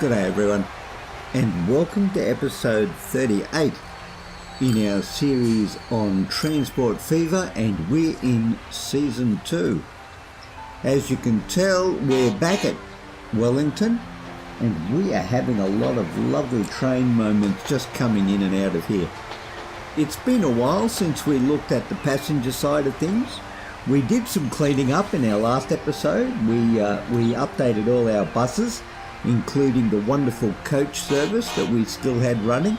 Good day everyone, and welcome to episode 38 in our series on Transport Fever, and we're in season 2. As you can tell, we're back at Wellington and we are having a lot of lovely train moments just coming in and out of here. It's been a while since we looked at the passenger side of things. We did some cleaning up in our last episode. We updated all our buses, including the wonderful coach service that we still had running,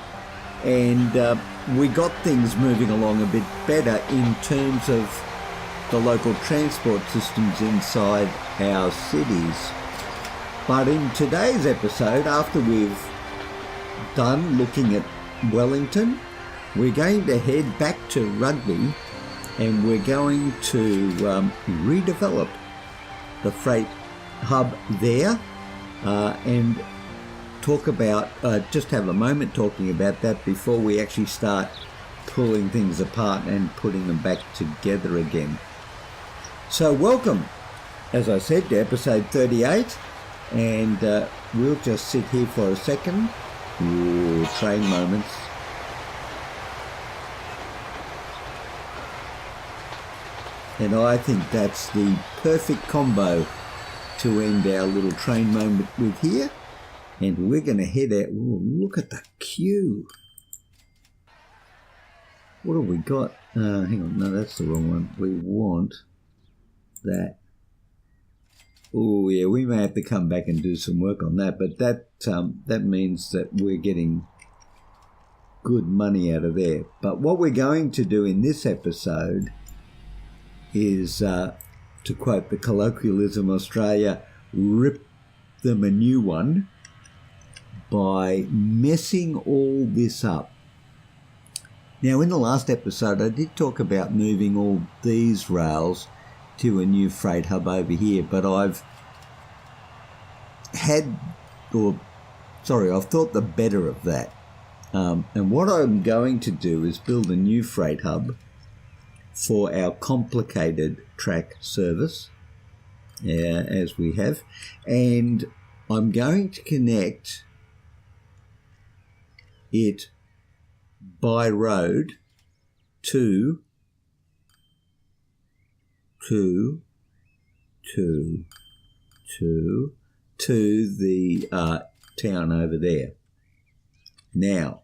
and we got things moving along a bit better in terms of the local transport systems inside our cities. But in today's episode, after we've done looking at Wellington, we're going to head back to Rugby and we're going to redevelop the freight hub there. And talk about, just have a moment talking about that before we actually start pulling things apart and putting them back together again. So welcome, as I said, to episode 38, and we'll just sit here for a second. Ooh, train moments. And I think that's the perfect combo to end our little train moment with here, and we're going to head out. Ooh, look at the queue. What have we got? Hang on, no, that's the wrong one. We want that. Oh yeah, we may have to come back and do some work on that, but that means that we're getting good money out of there. But what we're going to do in this episode is, to quote the colloquialism Australia, rip them a new one by messing all this up. Now, in the last episode, I did talk about moving all these rails to a new freight hub over here, but I've thought the better of that. And what I'm going to do is build a new freight hub for our complicated track service, as we have, and I'm going to connect it by road to the town over there. Now,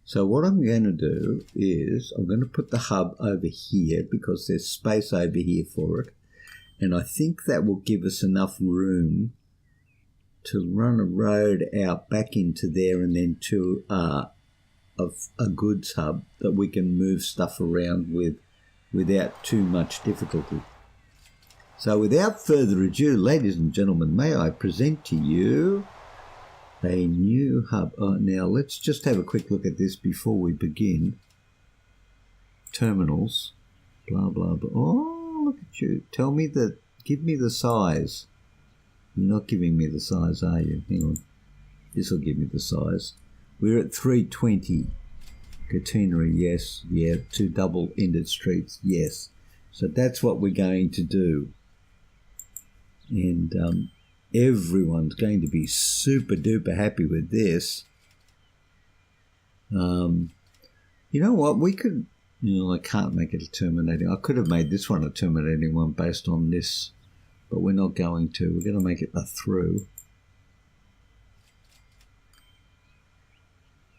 so what I'm going to do is I'm going to put the hub over here because there's space over here for it. And I think that will give us enough room to run a road out back into there and then to a goods hub that we can move stuff around with without too much difficulty. So without further ado, ladies and gentlemen, may I present to you a new hub. Now let's just have a quick look at this before we begin. Terminals, blah blah blah. Oh, look at you! Give me the size. You're not giving me the size, are you? Hang on, this will give me the size. We're at 320. Catenary, yes, yeah. 2 double-ended streets, yes. So that's what we're going to do, and everyone's going to be super duper happy with this. You know what? We could, I can't make it a terminating. I could have made this one a terminating one based on this, but we're not going to. We're going to make it a through.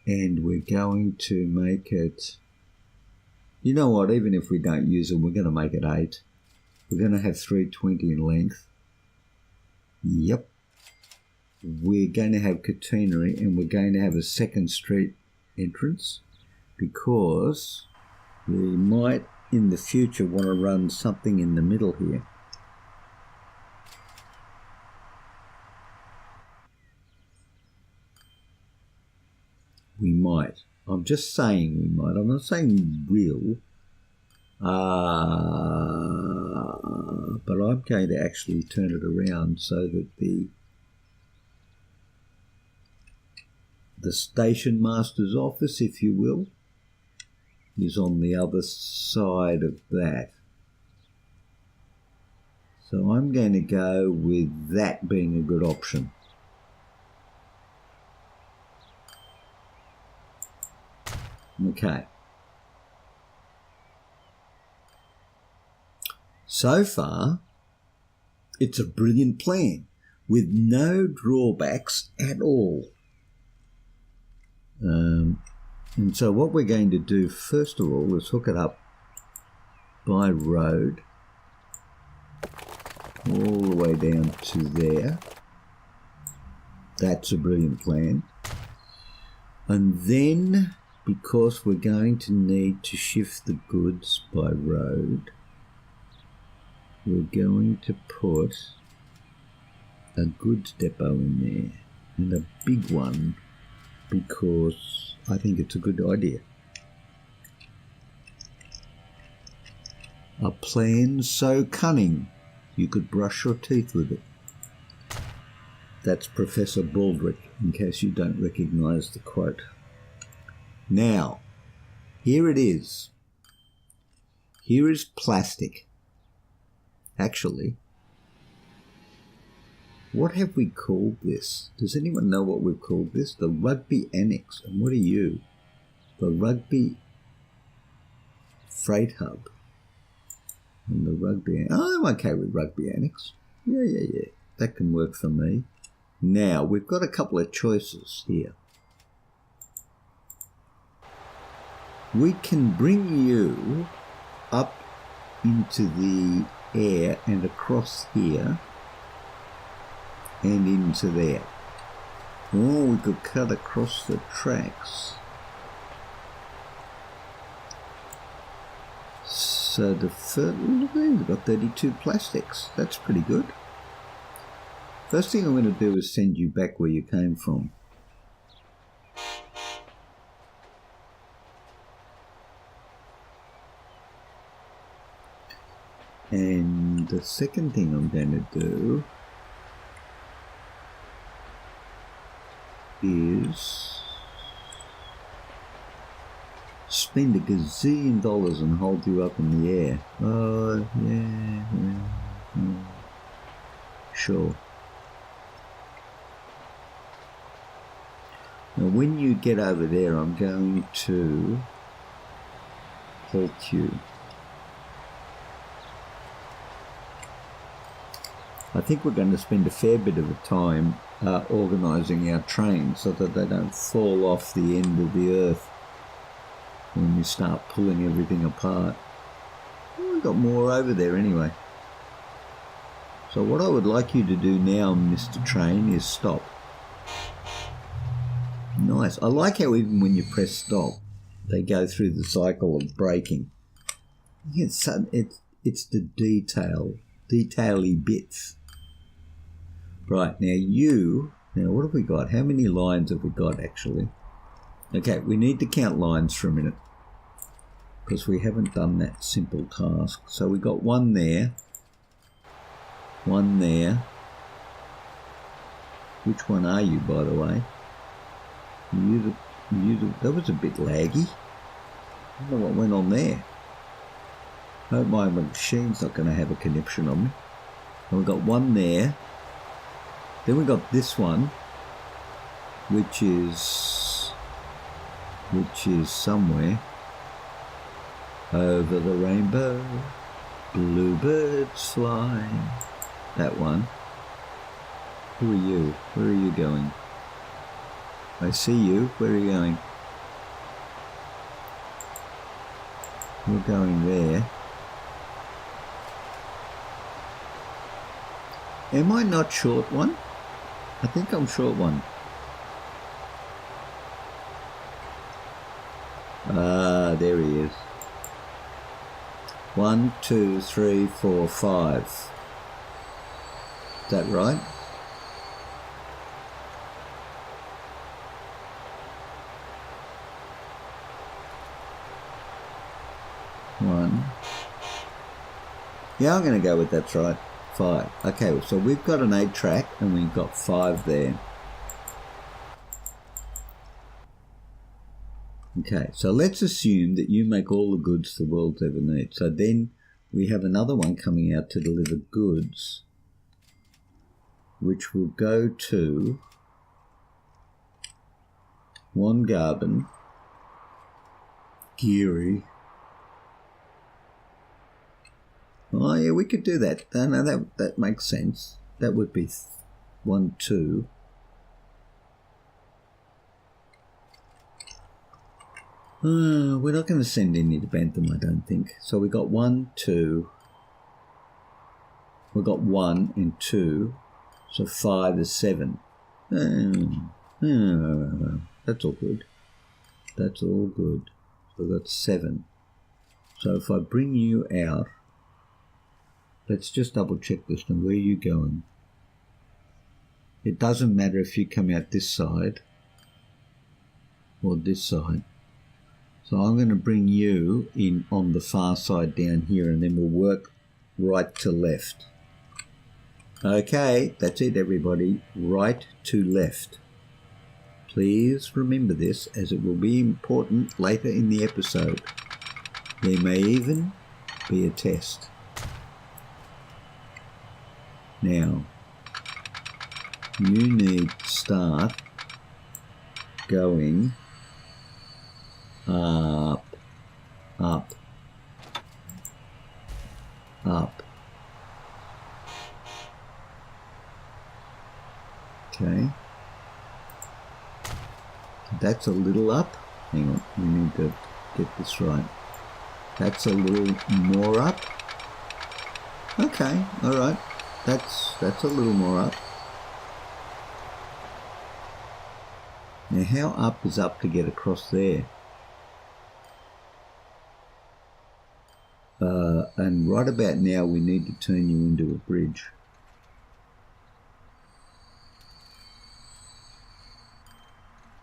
And we're going to make it, you know what? Even if we don't use it, we're going to make it 8. We're going to have 320 in length. Yep. We're going to have catenary and we're going to have a second street entrance because we might in the future want to run something in the middle here. We might. I'm just saying we might. I'm not saying we will. But I'm going to actually turn it around so that the station master's office, if you will, is on the other side of that. So I'm going to go with that being a good option. Okay. So far, it's a brilliant plan with no drawbacks at all. And so what we're going to do first of all is hook it up by road all the way down to there. That's a brilliant plan. And then, because we're going to need to shift the goods by road, we're going to put a goods depot in there, and a big one, because I think it's a good idea. A plan so cunning you could brush your teeth with it. That's Professor Baldrick, in case you don't recognise the quote. Now, here it is. Here is plastic. Actually, what have we called this? Does anyone know what we've called this? The Rugby Annex. And what are you? The Rugby Freight Hub. And the Rugby... Oh, I'm okay with Rugby Annex. Yeah. That can work for me. Now, we've got a couple of choices here. We can bring you up into the air and across here and into there. Or we could cut across the tracks. So the first, look there, we've got 32 plastics. That's pretty good. First thing I'm going to do is send you back where you came from. And the second thing I'm going to do is spend $1 gazillion and hold you up in the air. Oh, yeah. Sure. Now, when you get over there, I'm going to halt you. I think we're going to spend a fair bit of time organising our trains so that they don't fall off the end of the earth when we start pulling everything apart. Well, we've got more over there anyway. So what I would like you to do now, Mr. Train, is stop. Nice. I like how even when you press stop, they go through the cycle of braking. It's the detail-y bits. Right, now what have we got? How many lines have we got actually? Okay, we need to count lines for a minute because we haven't done that simple task. So we got one there. Which one are you, by the way? That was a bit laggy. I don't know what went on there. I hope my machine's not going to have a conniption on me. And we've got one there. Then we got this one, which is somewhere over the rainbow, bluebirds fly. That one. Who are you? Where are you going? I see you. Where are you going? You're going there. Am I not short one? I think I'm short one. Ah, there he is. 1, 2, 3, 4, 5. Is that right? One. Yeah, I'm going to go with that's right. 5. Okay, so we've got an 8-track and we've got 5 there. Okay, so let's assume that you make all the goods the world's ever need. So then we have another one coming out to deliver goods, which will go to Wongarben, Geary. Oh yeah, we could do that. No, that makes sense. That would be 1, 2. We're not going to send any to Bentham, I don't think. So we got 1, 2. We got 1 and 2. So 5 is 7. That's all good. That's all good. So we've got 7. So if I bring you out, let's just double check this now. Where are you going? It doesn't matter if you come out this side or this side. So I'm going to bring you in on the far side down here, and then we'll work right to left. Okay, that's it everybody. Right to left. Please remember this, as it will be important later in the episode. There may even be a test. Now, you need to start going up, up, up. Okay. That's a little up. Hang on, we need to get this right. That's a little more up. Okay, all right. That's a little more up. Now, how up is up to get across there? And right about now, we need to turn you into a bridge.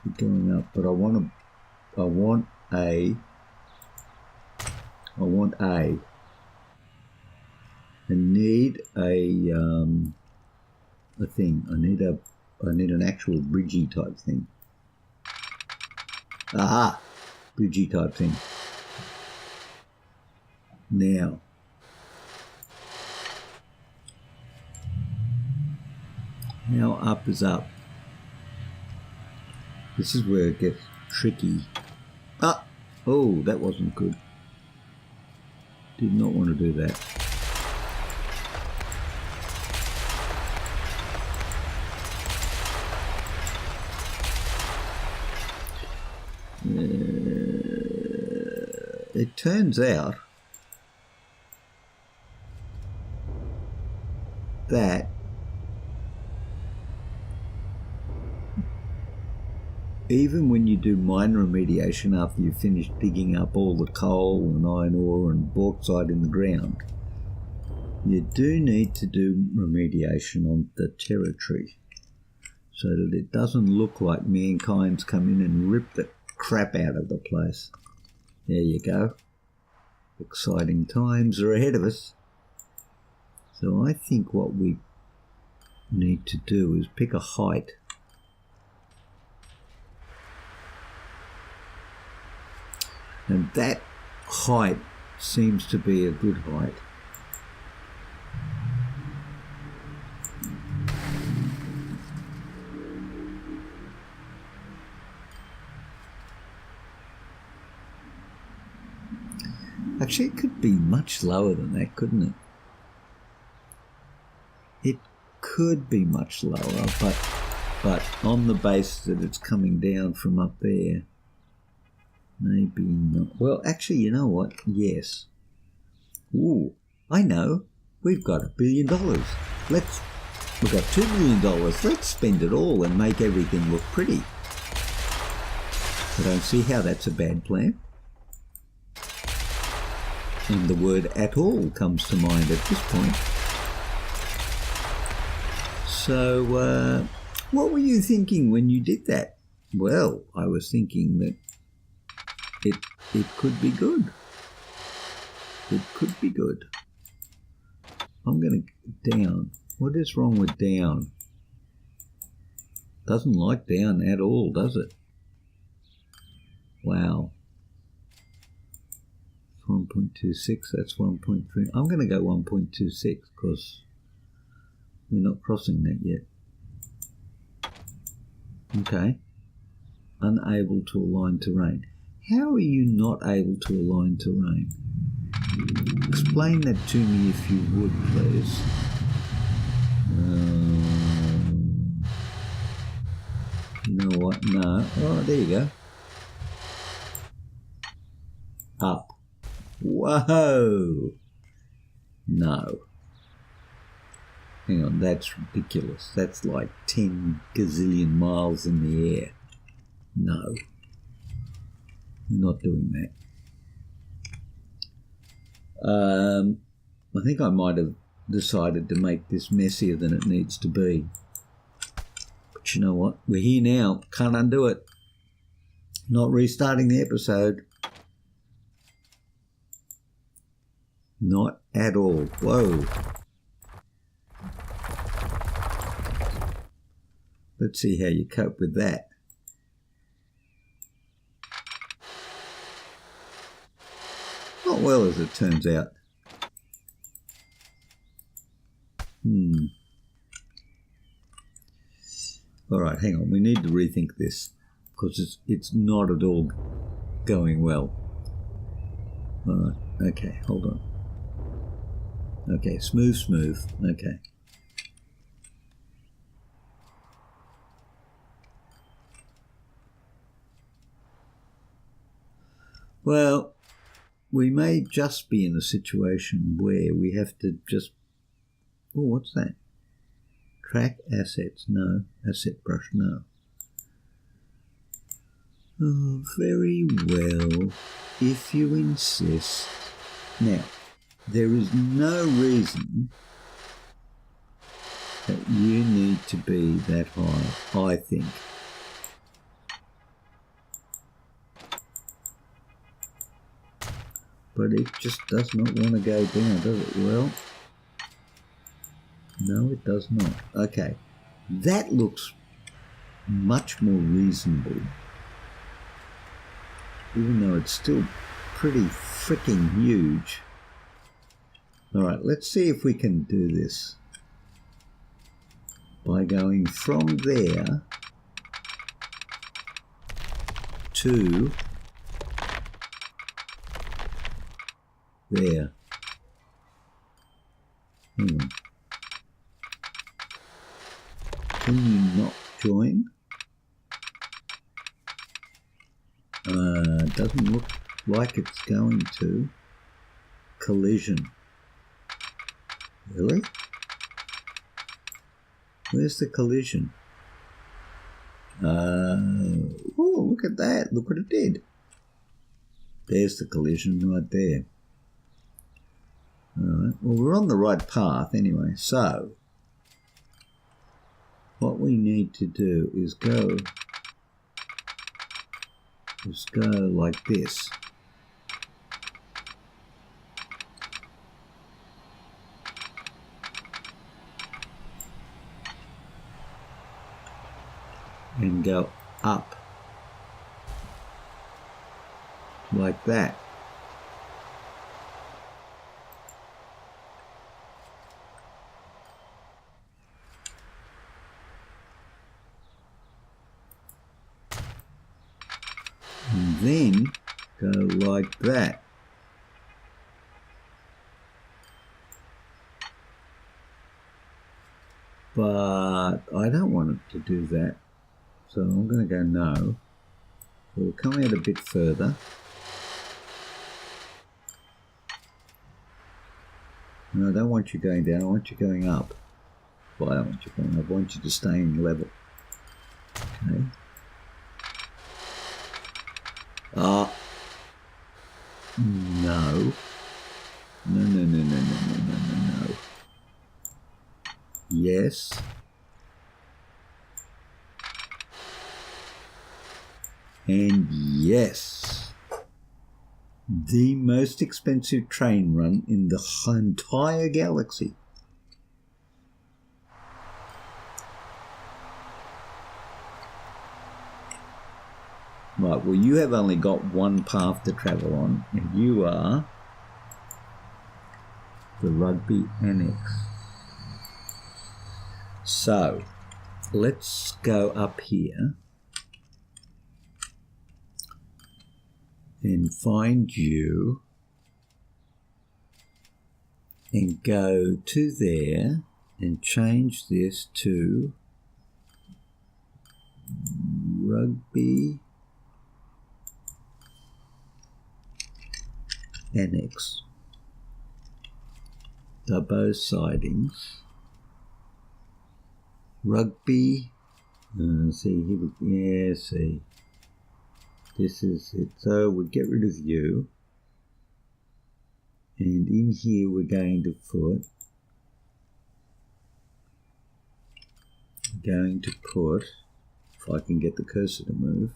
You're going up, but I want A. I need a thing. I need an actual bridgey type thing. Aha! Bridgey type thing. Now, how up is up? This is where it gets tricky. Ah! Oh, that wasn't good. Did not want to do that. It turns out that even when you do mine remediation after you've finished digging up all the coal and iron ore and bauxite in the ground, you do need to do remediation on the territory so that it doesn't look like mankind's come in and ripped the crap out of the place. There you go. Exciting times are ahead of us. So I think what we need to do is pick a height. And that height seems to be a good height. Actually, it could be much lower than that, couldn't it? It could be much lower, but on the basis that it's coming down from up there, maybe not. Well, actually, you know what? Yes. Ooh, I know. We've got $1 billion. We've got $2 million. Let's spend it all and make everything look pretty. I don't see how that's a bad plan. And the word at all comes to mind at this point. So, what were you thinking when you did that? Well, I was thinking that it could be good. It could be good. I'm going to down. What is wrong with down? Doesn't like down at all, does it? Wow. 1.26, that's 1.3. I'm going to go 1.26 because we're not crossing that yet. Okay. Unable to align terrain. How are you not able to align terrain? Explain that to me if you would, please. You know what? No. Oh, there you go. Up. Whoa. No. Hang on, that's ridiculous. That's like 10 gazillion miles in the air. No. We're not doing that. I think I might have decided to make this messier than it needs to be. But you know what? We're here now. Can't undo it. Not restarting the episode. Not at all. Whoa. Let's see how you cope with that. Not well, as it turns out. All right, hang on. We need to rethink this because it's not at all going well. All right. Okay, hold on. Okay, smooth. Okay. Well, we may just be in a situation where we have to just... Oh, what's that? Track assets, no. Asset brush, no. Oh, very well, if you insist. Now, there is no reason that you need to be that high, I think. But it just does not want to go down, does it? Well, no, it does not. Okay, that looks much more reasonable, even though it's still pretty freaking huge. All right, let's see if we can do this by going from there to there. Hang on. Can you not join? Doesn't look like it's going to. Collision. Really? Where's the collision? Oh, look at that. Look what it did. There's the collision right there. All right. Well, we're on the right path anyway. So, what we need to do is go like this. And go up like that. And then go like that. But I don't want it to do that. So I'm going to go no. So we'll come out a bit further. No, I don't want you going down. I want you going up. Well, I don't want you going up. I want you to stay in level. Okay. No. No. Yes. And yes. The most expensive train run in the entire galaxy. Right, well, you have only got one path to travel on, and you are the Rugby Annex. So, let's go up here and find you and go to there and change this to Rugby Annex. Dubbo sidings. Rugby. See here. Yeah, see. This is it. So we'll get rid of you. And in here we're going to put. If I can get the cursor to move,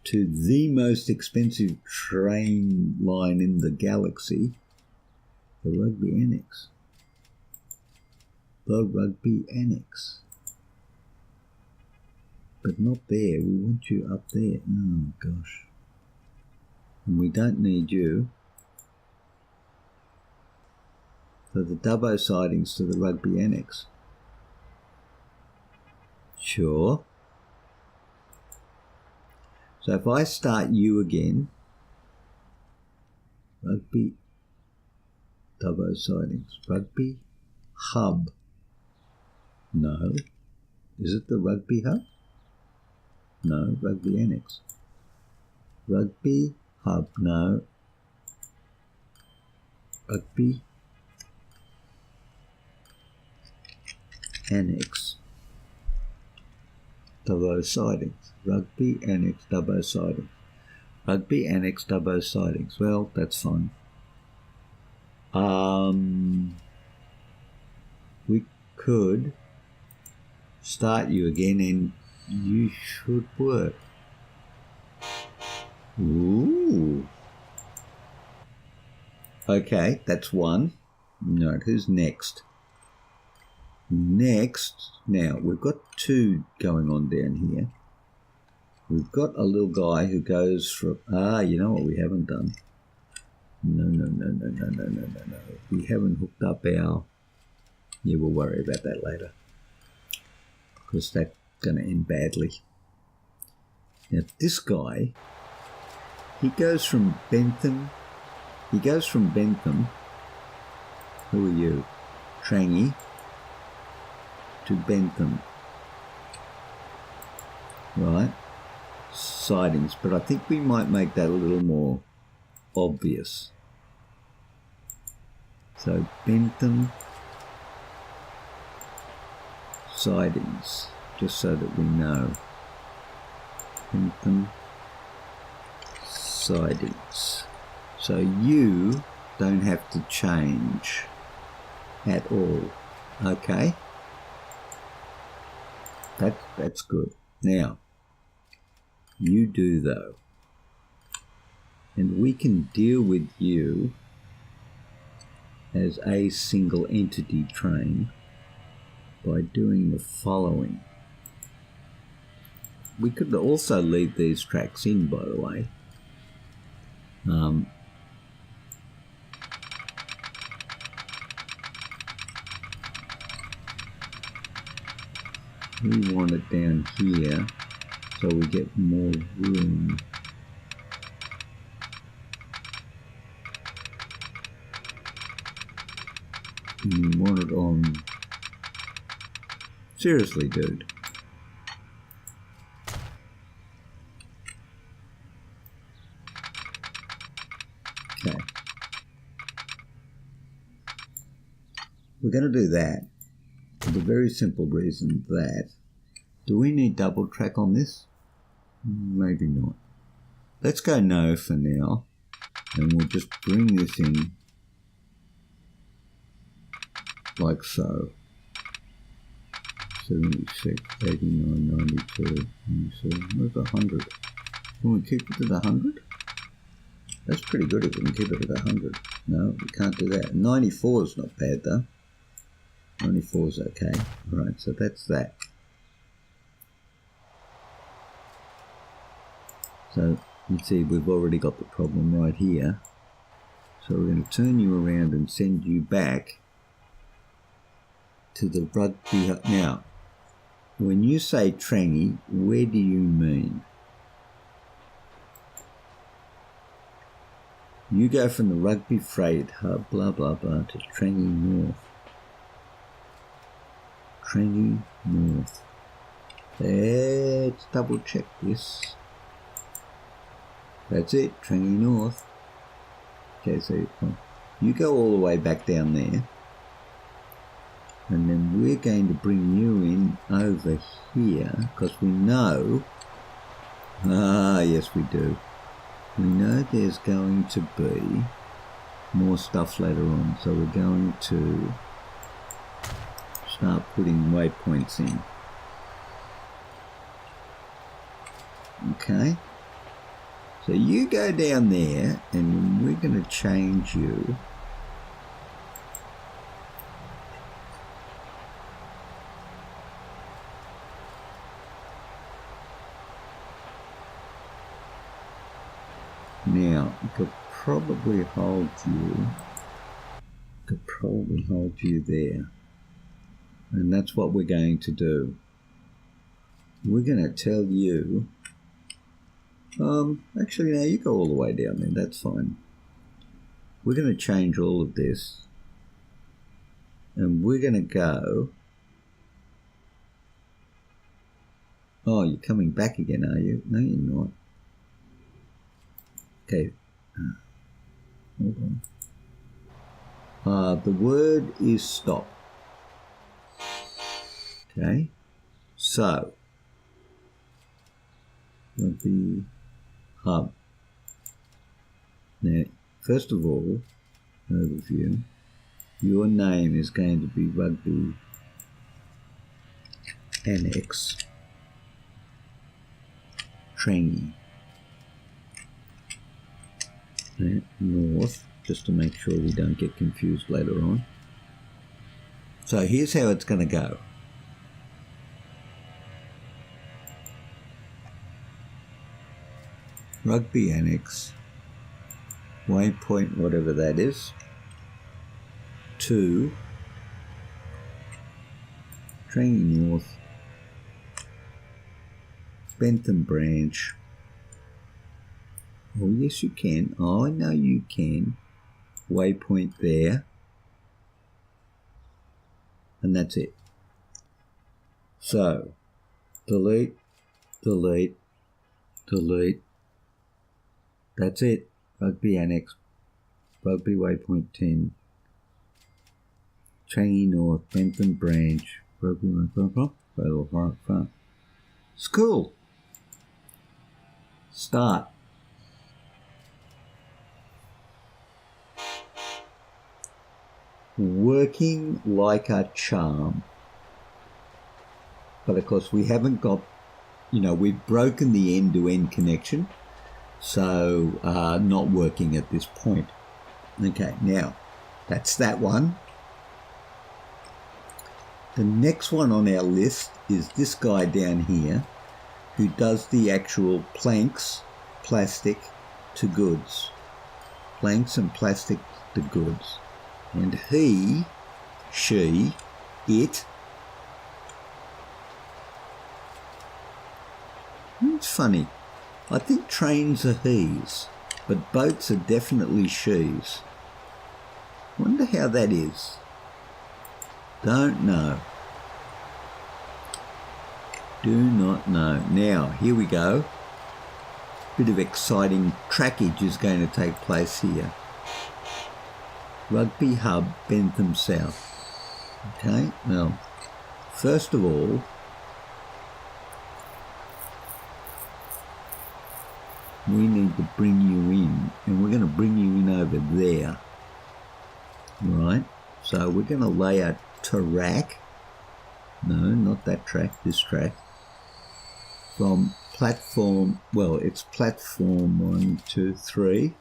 to the most expensive train line in the galaxy, the Rugby Annex. The Rugby Annex. But not there, we want you up there. Oh gosh. And we don't need you. So the Dubbo sidings to the Rugby Annex. Sure. So if I start you again, Rugby Dubbo sidings, Rugby Hub. No. Is it the Rugby Hub? No, Rugby Annex. Rugby Hub, no. Rugby Annex. Dubbo sidings. Rugby Annex Dubbo sidings. Rugby Annex Dubbo sidings. Well, that's fine. We could start you again and you should work. Ooh. Okay, that's one. No, who's next? Next, now we've got two going on down here. We've got a little guy who goes from, you know what we haven't done? No. We haven't hooked up our, yeah, we'll worry about that later. Because that's going to end badly. Now this guy, he goes from Bentham, who are you? Trangie. To Bentham, right? Sidings, but I think we might make that a little more obvious. So Bentham sidings, just so that we know. Bentham sidings. So you don't have to change at all, okay? That's good. Now, you do though. And we can deal with you as a single entity train by doing the following. We could also leave these tracks in, by the way. We want it down here so we get more room. And we want it on. Seriously, dude. Okay. We're going to do that for the very simple reason that, do we need double track on this? Maybe not. Let's go no for now, and we'll just bring this in like so. 76, 89, 92, 97, where's 100? Can we keep it at 100? That's pretty good if we can keep it at 100. No, we can't do that. 94 is not bad though. 94 is okay. Alright, so that's that. So you see we've already got the problem right here. So we're going to turn you around and send you back to the Rugby Hub. Now, when you say Trangie, where do you mean? You go from the Rugby Freight Hub, blah, blah, blah, to Trangie North. Trangie North. Let's double check this. That's it, Trangie North. Okay, so you go all the way back down there. And then we're going to bring you in over here, because we know, yes we do, we know there's going to be more stuff later on, so we're going to start putting waypoints in. Okay, so you go down there and we're going to change you now. Could probably hold you there, and that's what we're going to do. We're going to tell you, actually no, you go all the way down there, that's fine. We're going to change all of this, and we're going to go, oh, you're coming back again, are you? No, you're not. Okay, hold on. The word is stop. Okay, so Rugby Hub. Now, first of all, overview. Your name is going to be Rugby Annex Trangie. North, just to make sure we don't get confused later on. So here's how it's going to go. Rugby Annex, waypoint, whatever that is, to Trangie North, Bentham Branch. Oh, yes, you can. Oh, I know you can. Waypoint there. And that's it. So, delete, delete, delete. That's it. Rugby Annex, Rugby Waypoint 10, Trangie North, Bentham Branch, Rugby Waypoint, School. Start. Working like a charm. But of course we haven't got, we've broken the end-to-end connection, so not working at this point. Okay, now that's that one. The next one on our list is this guy down here who does the actual planks, plastic to goods. Planks and plastic to goods. And he, she, it. It's funny. I think trains are he's, but boats are definitely she's. Wonder how that is. Don't know. Do not know. Now, here we go. Bit of exciting trackage is going to take place here. Rugby Hub, Bentham South. Okay, well, first of all, we need to bring you in, and we're going to bring you in over there, right? So we're going to lay a track, no, not that track, this track, from platform, well, it's platform 1, 2, 3,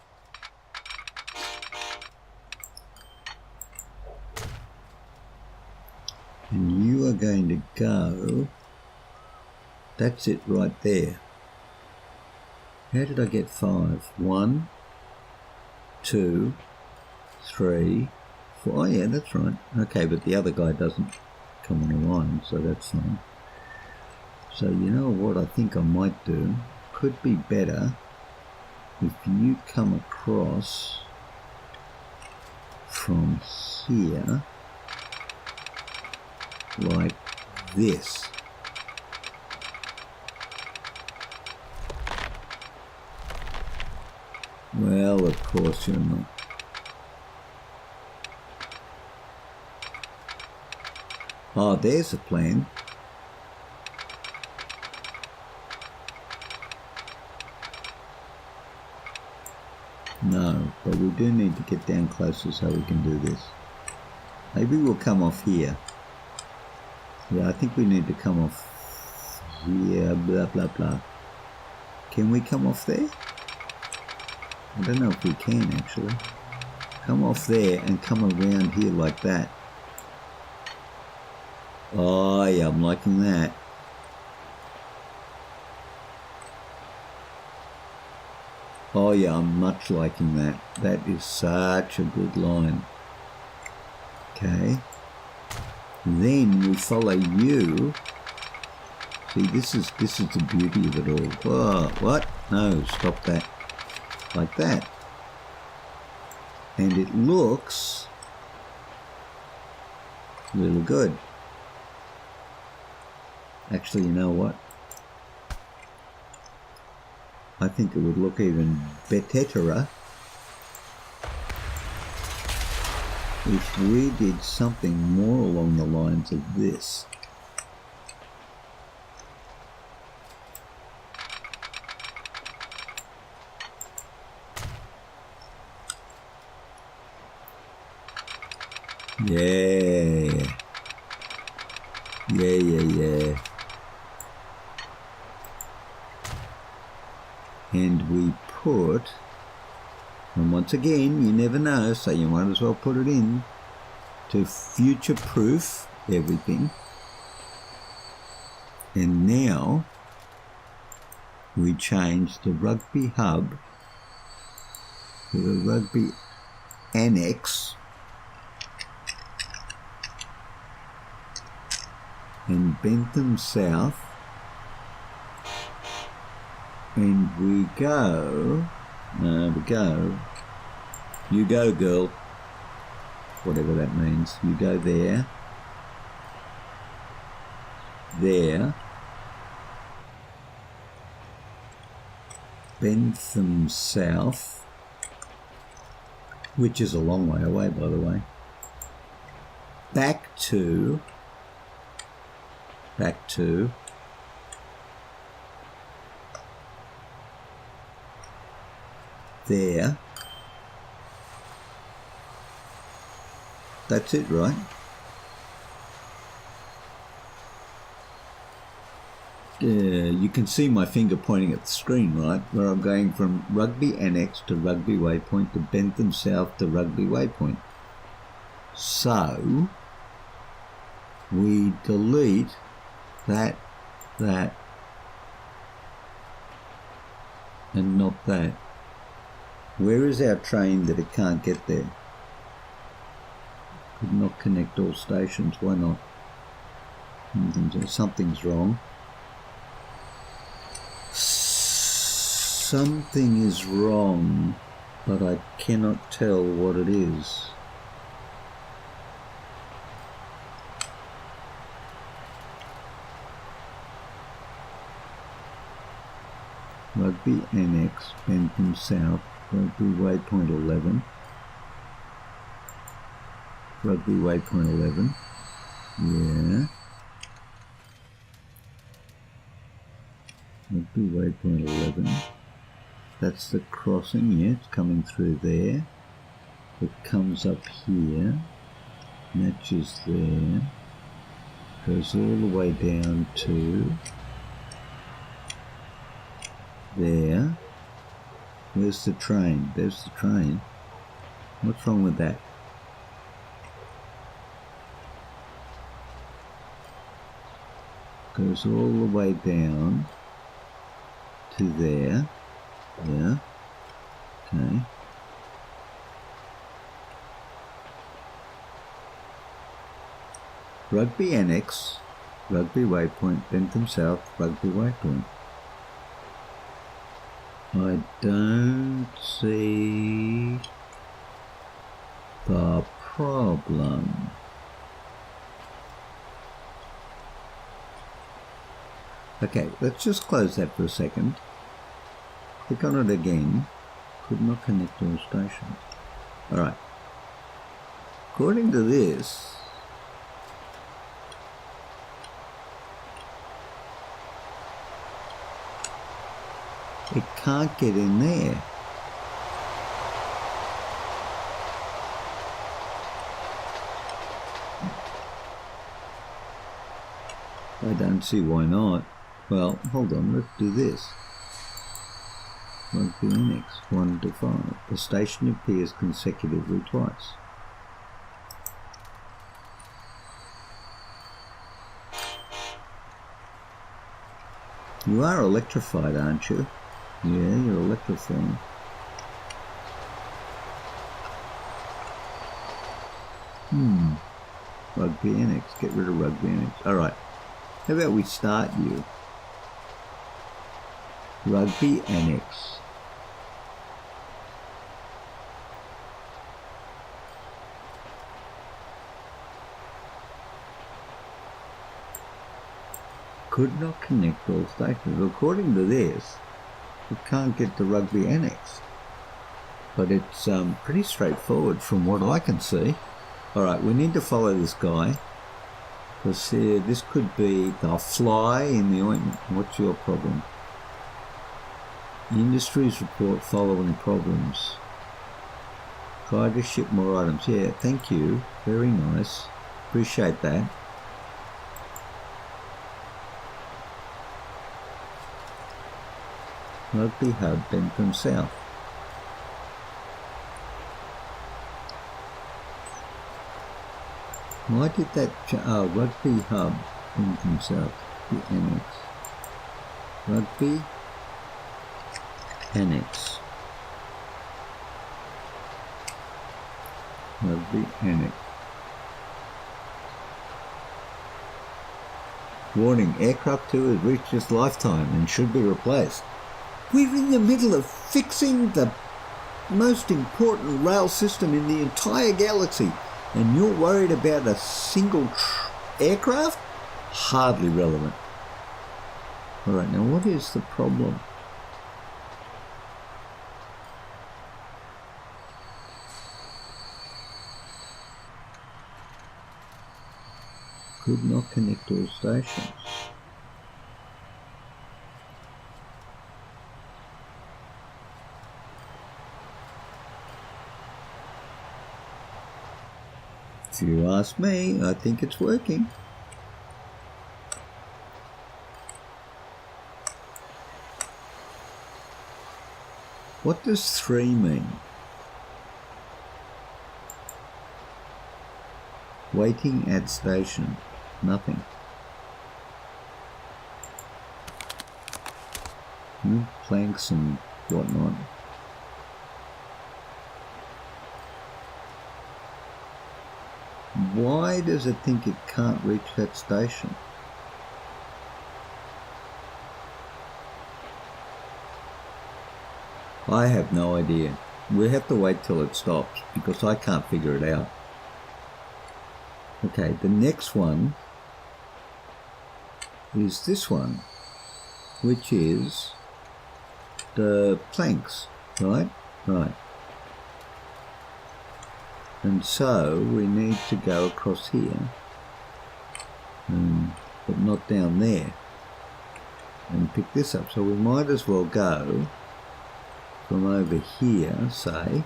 and you are going to go, that's it right there. How did I get 5? 1, 2, 3, 4. Oh yeah, that's right. Okay, but the other guy doesn't come on the line, so that's fine. So you know what I think I might do? Could be better if you come across from here like this. Well, of course you're not. Oh, there's a plan. No, but we do need to get down closer so we can do this. Maybe we'll come off here. Yeah, I think we need to come off here, blah, blah, blah. Can we come off there? I don't know if we can, actually. Come off there and come around here like that. Oh, yeah, I'm liking that. Oh, yeah, I'm much liking that. That is such a good line. Okay. Then we follow you. See, this is the beauty of it all. Whoa, what? No, stop that. Like that. And it looks really good. Actually, you know what? I think it would look even better if we did something more along the lines of this. Yeah. Yeah. And we put, and once again, you never know, so you might as well put it in to future-proof everything. And now we change the Rugby Hub to the Rugby Annex and Bentham South. And we go, you go girl, whatever that means, you go there, Bentham South, which is a long way away by the way, back to there. That's it, right? You can see my finger pointing at the screen, right? Where I'm going from Rugby Annex to Rugby Waypoint to Bentham South to Rugby Waypoint. So we delete that, and not that. Where is our train that it can't get there? Could not connect all stations. Why not? Something's wrong. Something is wrong, but I cannot tell what it is. Rugby Annex, Bentham South, Rugby Waypoint 11. Rugby Waypoint 11. Yeah. Rugby Waypoint 11. That's the crossing, yeah, it's coming through there. It comes up here, matches there, goes all the way down to there. Where's the train? There's the train. What's wrong with that? Goes all the way down to there. Yeah. Okay. Rugby Annex, Rugby Waypoint, Bentham South, Rugby Waypoint. I don't see the problem. Okay, let's just close that for a second. Click on it again. Could not connect all stations. Alright. According to this, it can't get in there. I don't see why not. Well, hold on, let's do this. Rugby Annex 1 to 5. The station appears consecutively twice. You are electrified, aren't you? Yeah, you're electrifying. Rugby Annex. Get rid of Rugby Annex. Alright. How about we start you? Rugby Annex. Could not connect all stations. According to this, it can't get to Rugby Annex. But it's pretty straightforward from what I can see. Alright, we need to follow this guy. Because this could be the fly in the ointment. What's your problem? The industries report following problems. Try to ship more items. Yeah, thank you. Very nice. Appreciate that. Rugby Hub, Bentham South. Why did that... Rugby Hub, Bentham South, the Annex. Rugby Annex. Rugby Annex. Warning, aircraft 2 has reached its lifetime and should be replaced. We're in the middle of fixing the most important rail system in the entire galaxy, and you're worried about a single aircraft? Hardly relevant. Alright, now what is the problem? Could not connect all stations. If you ask me, I think it's working. What does 3 mean? Waiting at station. Nothing. Planks and whatnot. Why does it think it can't reach that station? I have no idea. We have to wait till it stops because I can't figure it out. Okay, the next one is this one, which is the planks, right? Right. And so we need to go across here, but not down there, and pick this up. So we might as well go from over here, say,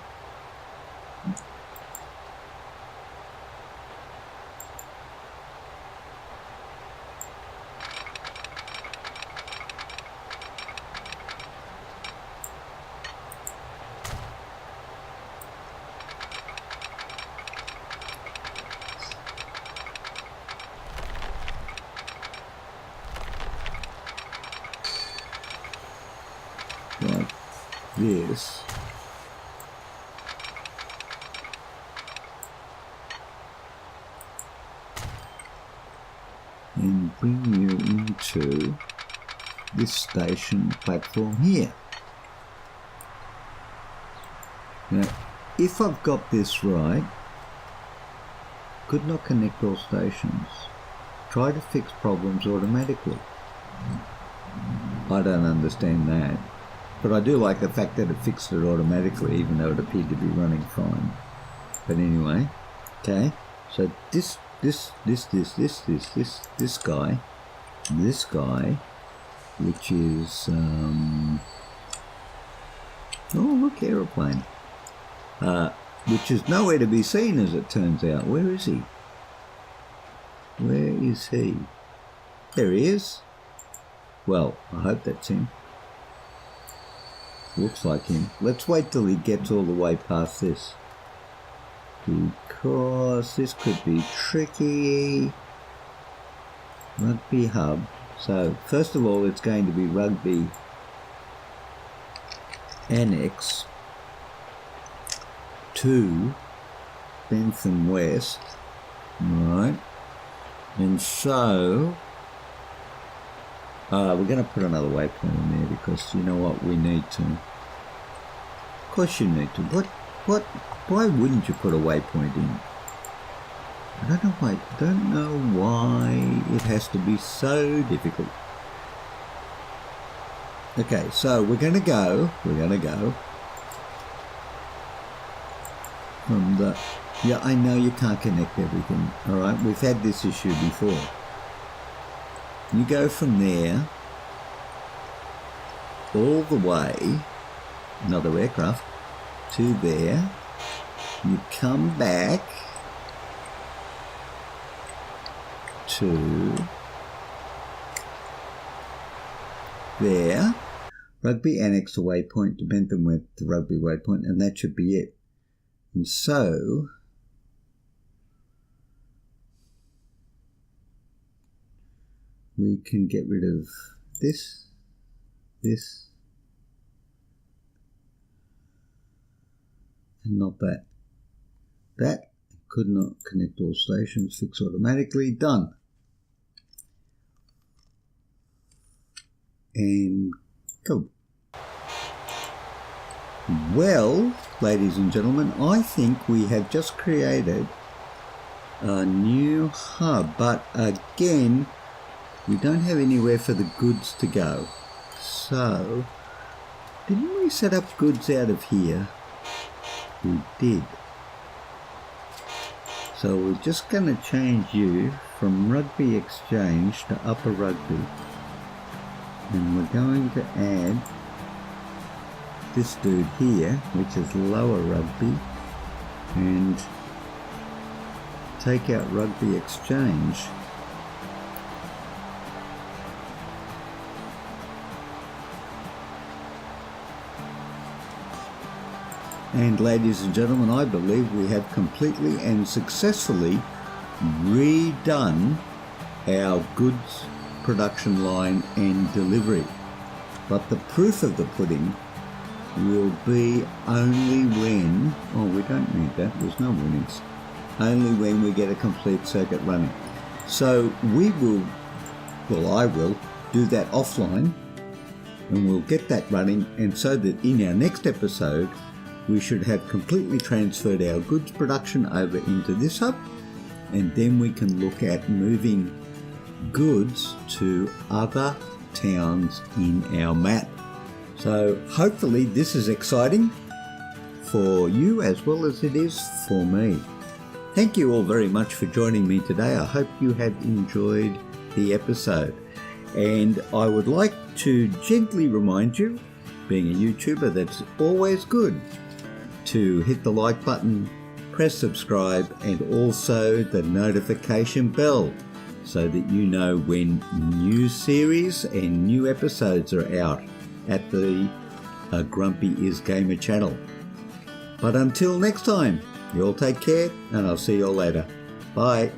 like this. and bring you into this station platform here. Now, if I've got this right, could not connect all stations. Try to fix problems automatically. I don't understand that, but I do like the fact that it fixed it automatically, even though it appeared to be running fine. But anyway, okay, so this guy, which is, oh look, aeroplane, which is nowhere to be seen as it turns out. Where is he? Where is he? There he is. Well, I hope that's him. Looks like him. Let's wait till he gets all the way past this, because this could be tricky. Rugby Hub. So first of all, it's going to be Rugby Annex to Bentham West, right? And so we're going to put another waypoint in there, because you know what, we need to. Of course you need to. Why wouldn't you put a waypoint in? I don't know why it has to be so difficult. Okay, so we're going to go from the, yeah, I know you can't connect everything, all right? We've had this issue before. You go from there all the way, another aircraft, to there. You come back to there, Rugby Annex to waypoint to Bentham West to Rugby waypoint, and that should be it. And so we can get rid of this, and not that. That could not connect all stations, fix automatically, done. And go. Well, ladies and gentlemen, I think we have just created a new hub, but again, we don't have anywhere for the goods to go. So, didn't we set up goods out of here? We did. So we're just going to change you from Rugby Exchange to Upper Rugby. And we're going to add this dude here, which is Lower Rugby, and take out Rugby Exchange. And ladies and gentlemen, I believe we have completely and successfully redone our goods production line and delivery. But the proof of the pudding will be only when, oh, we don't need that, there's no warnings, only when we get a complete circuit running. So we will, well, I will do that offline, and we'll get that running, and so that in our next episode we should have completely transferred our goods production over into this hub, and then we can look at moving goods to other towns in our map. So hopefully this is exciting for you as well as it is for me. Thank you all very much for joining me today. I hope you have enjoyed the episode, and I would like to gently remind you, being a YouTuber, that's always good to hit the like button, press subscribe, and also the notification bell, so that you know when new series and new episodes are out at the Grumpy is Gamer channel. But until next time, you all take care, and I'll see you all later. Bye.